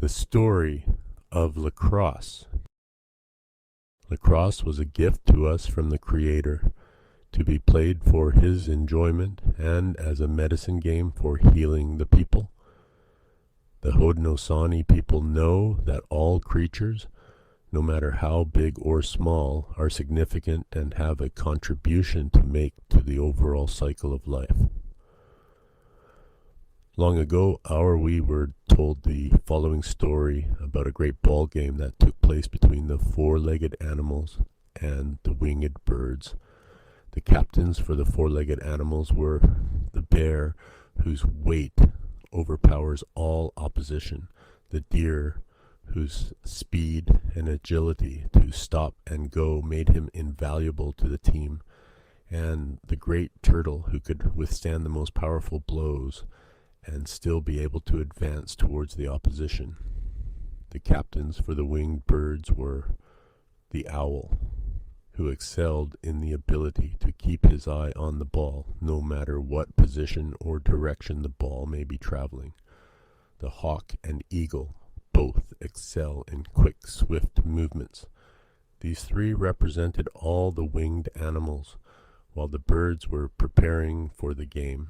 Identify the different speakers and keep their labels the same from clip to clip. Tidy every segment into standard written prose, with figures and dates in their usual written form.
Speaker 1: The Story of Lacrosse. Lacrosse was a gift to us from the Creator, to be played for His enjoyment and as a medicine game for healing the people. The Haudenosaunee people know that all creatures, no matter how big or small, are significant and have a contribution to make to the overall cycle of life. Long ago, we were told the following story about a great ball game that took place between the four-legged animals and the winged birds. The captains for the four-legged animals were the bear, whose weight overpowers all opposition, the deer, whose speed and agility to stop and go made him invaluable to the team, and the great turtle, who could withstand the most powerful blows and still be able to advance towards the opposition. The captains for the winged birds were the owl, who excelled in the ability to keep his eye on the ball, no matter what position or direction the ball may be traveling. The hawk and eagle both excel in quick, swift movements. These three represented all the winged animals. While the birds were preparing for the game,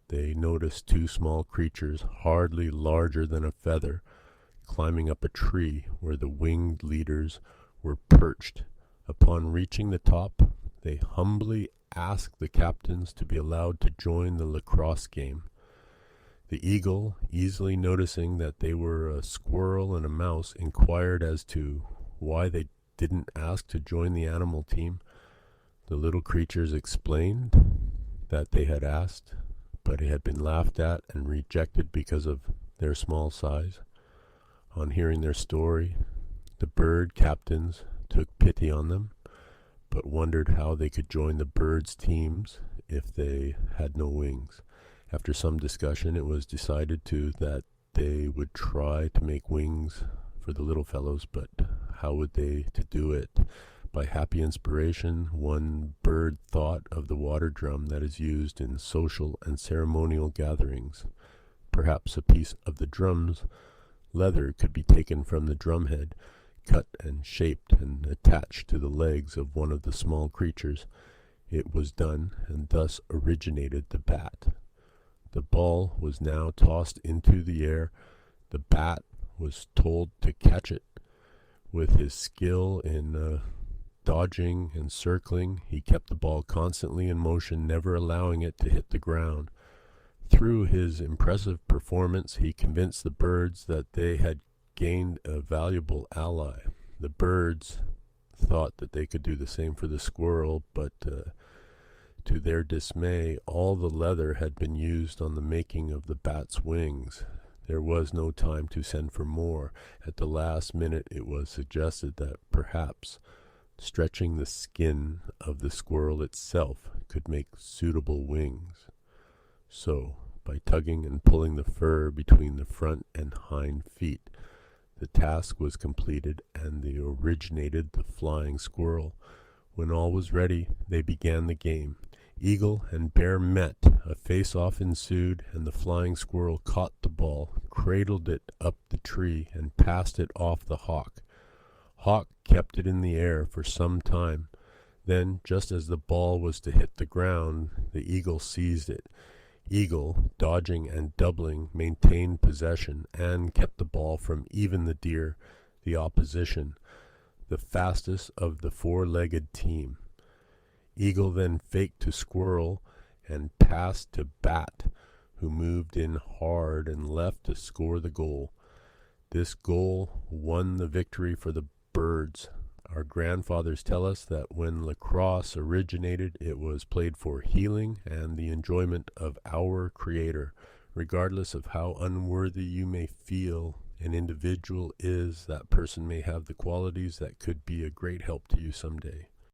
Speaker 1: they noticed two small creatures, hardly larger than a feather, climbing up a tree where the winged leaders were perched. Upon reaching the top, they humbly asked the captains to be allowed to join the lacrosse game. The eagle, easily noticing that they were a squirrel and a mouse, inquired as to why they didn't ask to join the animal team. The little creatures explained that they had asked, but it had been laughed at and rejected because of their small size. On hearing their story, the bird captains took pity on them, but wondered how they could join the birds' teams if they had no wings. After some discussion, it was decided that they would try to make wings for the little fellows, but how would they to do it? By happy inspiration, one bird thought of the water drum that is used in social and ceremonial gatherings. Perhaps a piece of the drum's leather could be taken from the drumhead, cut and shaped and attached to the legs of one of the small creatures. It was done, and thus originated the bat. The ball was now tossed into the air. The bat was told to catch it. With his skill in dodging and circling, he kept the ball constantly in motion, never allowing it to hit the ground. Through his impressive performance, he convinced the birds that they had gained a valuable ally. The birds thought that they could do the same for the squirrel, but to their dismay, all the leather had been used on the making of the bat's wings. There was no time to send for more. At the last minute, it was suggested that perhaps stretching the skin of the squirrel itself could make suitable wings. So, by tugging and pulling the fur between the front and hind feet, the task was completed, and they originated the flying squirrel. When all was ready, they began the game. Eagle and bear met. A face-off ensued, and the flying squirrel caught the ball, cradled it up the tree, and passed it off the hawk. Hawk kept it in the air for some time. Then, just as the ball was to hit the ground, the eagle seized it. Eagle, dodging and doubling, maintained possession and kept the ball from even the deer, the opposition, the fastest of the four-legged team. Eagle then faked to squirrel and passed to bat, who moved in hard and left to score the goal. This goal won the victory for the birds. Our grandfathers tell us that when lacrosse originated, it was played for healing and the enjoyment of our Creator. Regardless of how unworthy you may feel an individual is, that person may have the qualities that could be a great help to you someday.